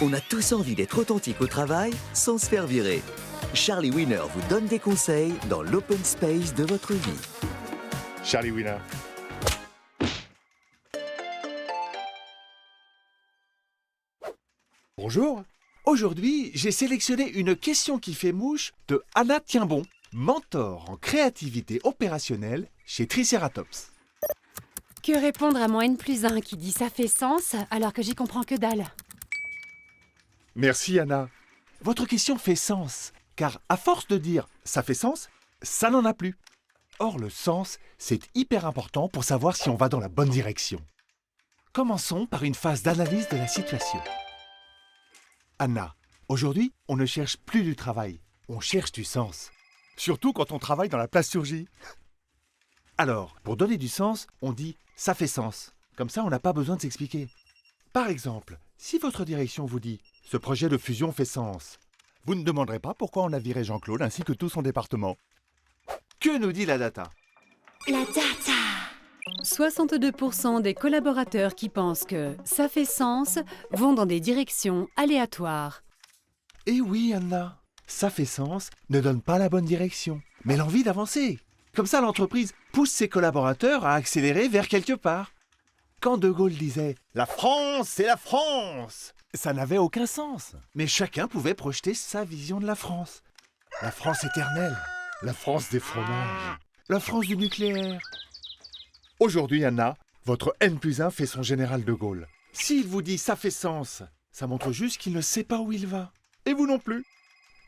On a tous envie d'être authentique au travail sans se faire virer. Charlie Winner vous donne des conseils dans l'open space de votre vie. Charlie Winner. Bonjour. Aujourd'hui, j'ai sélectionné une question qui fait mouche de Anna Tienbon, mentor en créativité opérationnelle chez Triceratops. Que répondre à mon N+1 qui dit ça fait sens alors que j'y comprends que dalle? Merci Anna. Votre question fait sens, car à force de dire « ça fait sens », ça n'en a plus. Or, le sens, c'est hyper important pour savoir si on va dans la bonne direction. Commençons par une phase d'analyse de la situation. Anna, aujourd'hui, on ne cherche plus du travail, on cherche du sens. Surtout quand on travaille dans la plasturgie. Alors, pour donner du sens, on dit « ça fait sens ». Comme ça, on n'a pas besoin de s'expliquer. Par exemple, si votre direction vous dit « ce projet de fusion fait sens », vous ne demanderez pas pourquoi on a viré Jean-Claude ainsi que tout son département. Que nous dit la data? La data! 62% des collaborateurs qui pensent que ça fait sens vont dans des directions aléatoires. Eh oui, Anna, ça fait sens ne donne pas la bonne direction, mais l'envie d'avancer. Comme ça, l'entreprise pousse ses collaborateurs à accélérer vers quelque part. Quand De Gaulle disait « La France, c'est la France !» ça n'avait aucun sens. Mais chacun pouvait projeter sa vision de la France. La France éternelle, la France des fromages, la France du nucléaire. Aujourd'hui, Anna, votre N+1 fait son général de Gaulle. S'il vous dit « ça fait sens », ça montre juste qu'il ne sait pas où il va. Et vous non plus.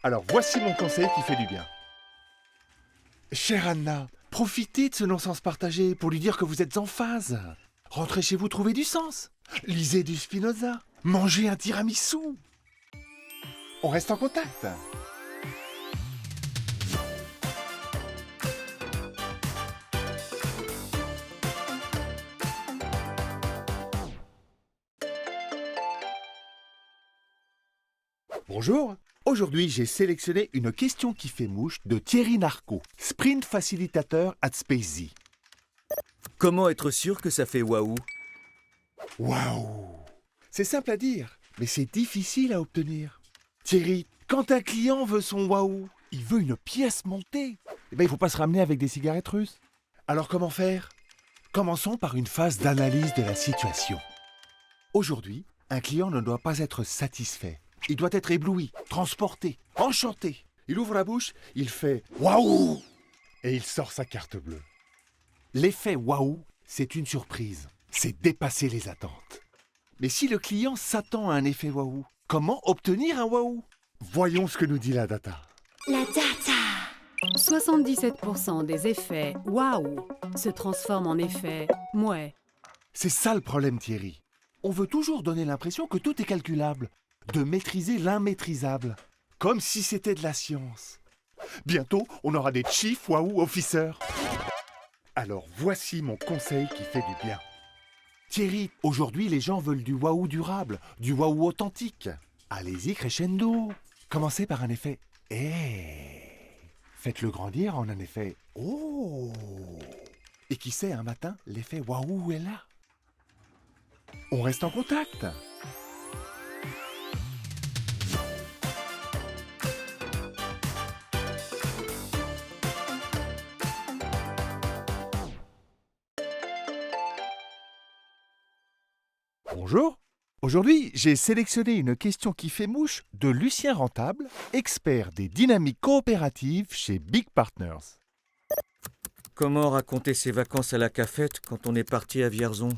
Alors voici mon conseil qui fait du bien. Chère Anna, profitez de ce non-sens partagé pour lui dire que vous êtes en phase. Rentrez chez vous trouver du sens. Lisez du Spinoza. Mangez un tiramisu. On reste en contact. Bonjour. Aujourd'hui, j'ai sélectionné une question qui fait mouche de Thierry Narco, sprint facilitateur at SpaceZ. Comment être sûr que ça fait waouh? Waouh! C'est simple à dire, mais c'est difficile à obtenir. Thierry, quand un client veut son waouh, il veut une pièce montée. Eh bien, il ne faut pas se ramener avec des cigarettes russes. Alors comment faire? Commençons par une phase d'analyse de la situation. Aujourd'hui, un client ne doit pas être satisfait. Il doit être ébloui, transporté, enchanté. Il ouvre la bouche, il fait « waouh » et il sort sa carte bleue. L'effet waouh, c'est une surprise. C'est dépasser les attentes. Mais si le client s'attend à un effet waouh, comment obtenir un waouh? Voyons ce que nous dit la data. La data! 77% des effets waouh se transforment en effets mouais. C'est ça le problème, Thierry. On veut toujours donner l'impression que tout est calculable, de maîtriser l'immaîtrisable, comme si c'était de la science. Bientôt, on aura des Chief Waouh Officers. Alors voici mon conseil qui fait du bien. Thierry, aujourd'hui les gens veulent du waouh durable, du waouh authentique. Allez-y crescendo. Commencez par un effet « eh ». Faites-le grandir en un effet « oh ». Et qui sait, un matin, l'effet waouh est là. On reste en contact. Bonjour. Aujourd'hui, j'ai sélectionné une question qui fait mouche de Lucien Rentable, expert des dynamiques coopératives chez Big Partners. Comment raconter ses vacances à la cafette quand on est parti à Vierzon?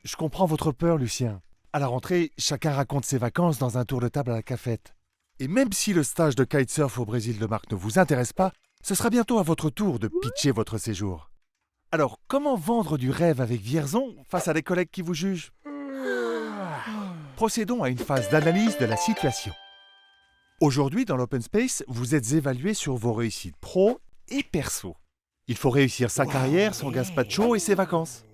Je comprends votre peur, Lucien. À la rentrée, chacun raconte ses vacances dans un tour de table à la cafette. Et même si le stage de kitesurf au Brésil de Marc ne vous intéresse pas, ce sera bientôt à votre tour de pitcher votre séjour. Alors, comment vendre du rêve avec Vierzon face à des collègues qui vous jugent? Procédons à une phase d'analyse de la situation. Aujourd'hui, dans l'Open Space, vous êtes évalué sur vos réussites pro et perso. Il faut réussir sa carrière, son gazpacho et ses vacances.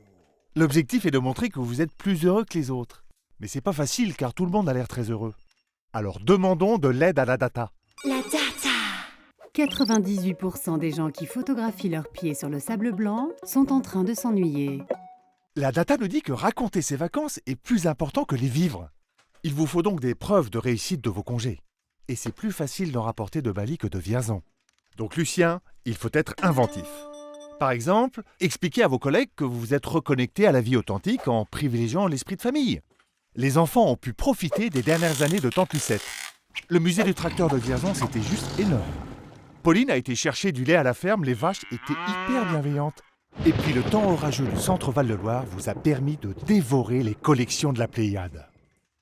L'objectif est de montrer que vous êtes plus heureux que les autres. Mais c'est pas facile car tout le monde a l'air très heureux. Alors demandons de l'aide à la data. La data! 98% des gens qui photographient leurs pieds sur le sable blanc sont en train de s'ennuyer. La data nous dit que raconter ses vacances est plus important que les vivre. Il vous faut donc des preuves de réussite de vos congés. Et c'est plus facile d'en rapporter de Bali que de Vierzon. Donc Lucien, il faut être inventif. Par exemple, expliquez à vos collègues que vous vous êtes reconnecté à la vie authentique en privilégiant l'esprit de famille. Les enfants ont pu profiter des dernières années de Tante Lucette. Le musée du tracteur de Vierzon, c'était juste énorme. Pauline a été chercher du lait à la ferme, les vaches étaient hyper bienveillantes. Et puis le temps orageux du centre Val-de-Loire vous a permis de dévorer les collections de la Pléiade.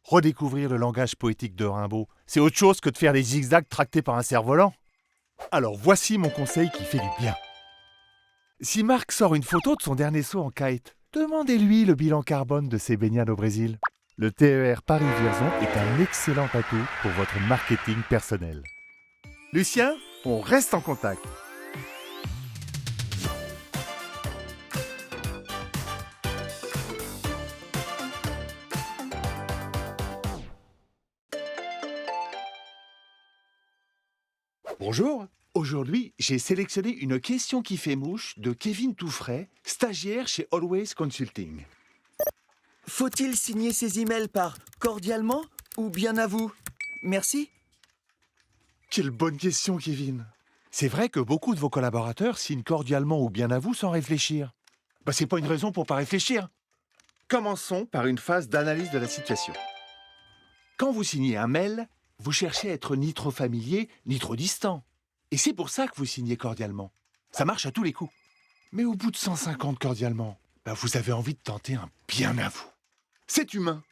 Redécouvrir le langage poétique de Rimbaud, c'est autre chose que de faire des zigzags tractés par un cerf-volant. Alors voici mon conseil qui fait du bien. Si Marc sort une photo de son dernier saut en kite, demandez-lui le bilan carbone de ses baignades au Brésil. Le TER Paris-Vierzon est un excellent atout pour votre marketing personnel. Lucien, on reste en contact. Bonjour. Aujourd'hui, j'ai sélectionné une question qui fait mouche de Kevin Touffret, stagiaire chez Always Consulting. Faut-il signer ses emails par cordialement ou bien à vous? Merci. Quelle bonne question, Kevin. C'est vrai que beaucoup de vos collaborateurs signent cordialement ou bien à vous sans réfléchir. C'est pas une raison pour pas réfléchir. Commençons par une phase d'analyse de la situation. Quand vous signez un mail, vous cherchez à être ni trop familier, ni trop distant. Et c'est pour ça que vous signez cordialement. Ça marche à tous les coups. Mais au bout de 150 cordialement, vous avez envie de tenter un bien à vous. C'est humain.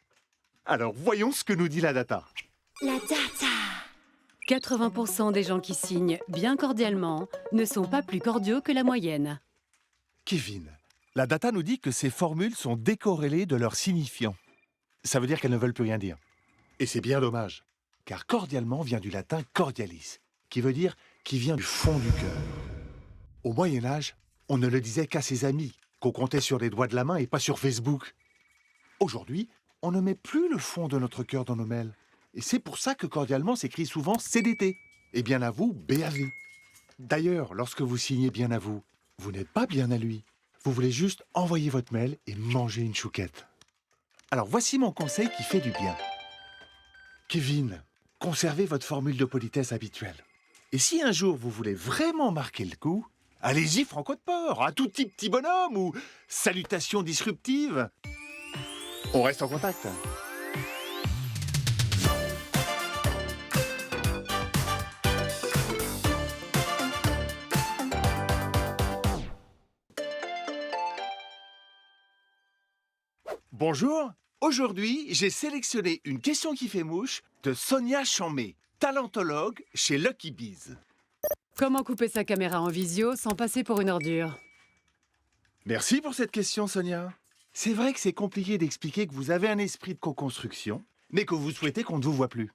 Alors voyons ce que nous dit la data. La data. 80% des gens qui signent bien cordialement ne sont pas plus cordiaux que la moyenne. Kevin, la data nous dit que ces formules sont décorrélées de leur signifiant. Ça veut dire qu'elles ne veulent plus rien dire. Et c'est bien dommage, car cordialement vient du latin cordialis, qui veut dire qui vient du fond du cœur. Au Moyen-Âge, on ne le disait qu'à ses amis, qu'on comptait sur les doigts de la main et pas sur Facebook. Aujourd'hui, on ne met plus le fond de notre cœur dans nos mails. Et c'est pour ça que cordialement s'écrit souvent CDT. Et bien à vous, BAV. D'ailleurs, lorsque vous signez bien à vous, vous n'êtes pas bien à lui. Vous voulez juste envoyer votre mail et manger une chouquette. Alors voici mon conseil qui fait du bien. Kevin, conservez votre formule de politesse habituelle. Et si un jour vous voulez vraiment marquer le coup, allez-y franco de port, à tout petit bonhomme ou salutations disruptives. On reste en contact. Bonjour. Aujourd'hui, j'ai sélectionné une question qui fait mouche de Sonia Chamé, talentologue chez Lucky Bees. Comment couper sa caméra en visio sans passer pour une ordure? Merci pour cette question, Sonia. C'est vrai que c'est compliqué d'expliquer que vous avez un esprit de co-construction, mais que vous souhaitez qu'on ne vous voit plus.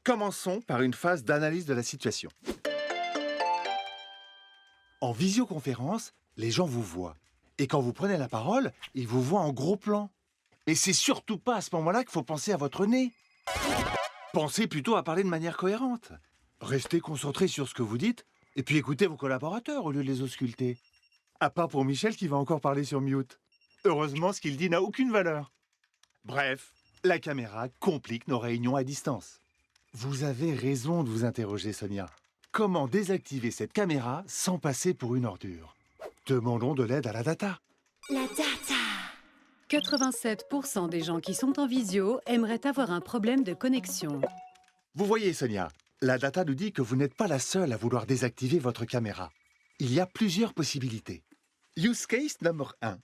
Commençons par une phase d'analyse de la situation. En visioconférence, les gens vous voient. Et quand vous prenez la parole, ils vous voient en gros plan. Et c'est surtout pas à ce moment-là qu'il faut penser à votre nez. Pensez plutôt à parler de manière cohérente. Restez concentré sur ce que vous dites, et puis écoutez vos collaborateurs au lieu de les ausculter. À part pour Michel qui va encore parler sur mute. Heureusement, ce qu'il dit n'a aucune valeur. Bref, la caméra complique nos réunions à distance. Vous avez raison de vous interroger, Sonia. Comment désactiver cette caméra sans passer pour une ordure? Demandons de l'aide à la data. La data. 87% des gens qui sont en visio aimeraient avoir un problème de connexion. Vous voyez, Sonia, la data nous dit que vous n'êtes pas la seule à vouloir désactiver votre caméra. Il y a plusieurs possibilités. Use case number 1.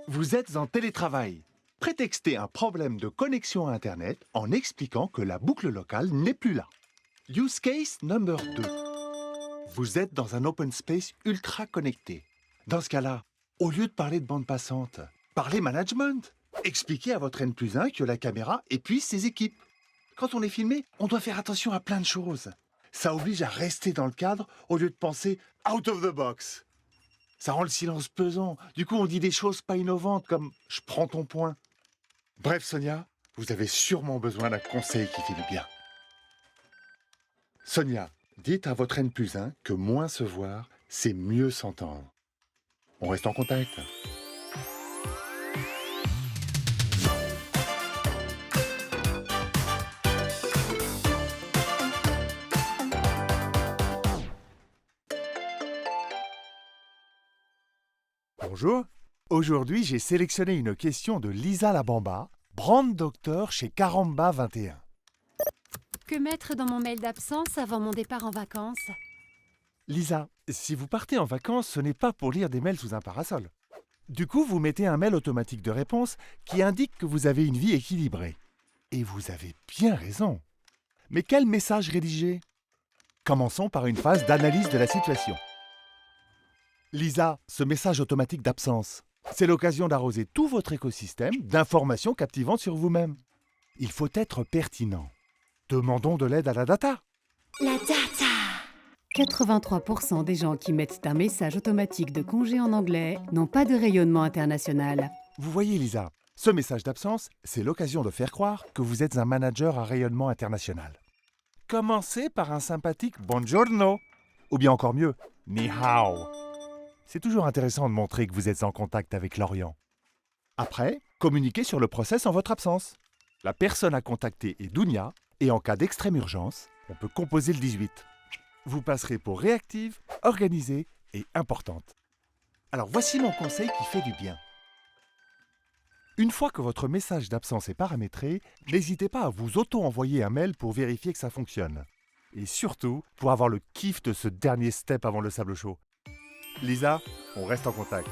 Vous êtes en télétravail. Prétextez un problème de connexion à Internet en expliquant que la boucle locale n'est plus là. Use case number 2. Vous êtes dans un open space ultra connecté. Dans ce cas-là, au lieu de parler de bande passante, parlez management. Expliquez à votre N+1 que la caméra épuise ses équipes. Quand on est filmé, on doit faire attention à plein de choses. Ça oblige à rester dans le cadre au lieu de penser out of the box. Ça rend le silence pesant. Du coup, on dit des choses pas innovantes comme « je prends ton point ». Bref, Sonia, vous avez sûrement besoin d'un conseil qui fait du bien. Sonia, dites à votre N+1 que moins se voir, c'est mieux s'entendre. On reste en contact. Bonjour. Aujourd'hui, j'ai sélectionné une question de Lisa Labamba, brand doctor chez Caramba 21. Que mettre dans mon mail d'absence avant mon départ en vacances? Lisa, si vous partez en vacances, ce n'est pas pour lire des mails sous un parasol. Du coup, vous mettez un mail automatique de réponse qui indique que vous avez une vie équilibrée. Et vous avez bien raison. Mais quel message rédiger? Commençons par une phase d'analyse de la situation. Lisa, ce message automatique d'absence, c'est l'occasion d'arroser tout votre écosystème d'informations captivantes sur vous-même. Il faut être pertinent. Demandons de l'aide à la data. La data! 83% des gens qui mettent un message automatique de congé en anglais n'ont pas de rayonnement international. Vous voyez, Lisa, ce message d'absence, c'est l'occasion de faire croire que vous êtes un manager à rayonnement international. Commencez par un sympathique buongiorno, ou bien encore mieux, ni hao. C'est toujours intéressant de montrer que vous êtes en contact avec l'Orient. Après, communiquez sur le process en votre absence. La personne à contacter est Dounia, et en cas d'extrême urgence, on peut composer le 18. Vous passerez pour réactive, organisée et importante. Alors voici mon conseil qui fait du bien. Une fois que votre message d'absence est paramétré, n'hésitez pas à vous auto-envoyer un mail pour vérifier que ça fonctionne. Et surtout, pour avoir le kiff de ce dernier step avant le sable chaud. Lisa, on reste en contact.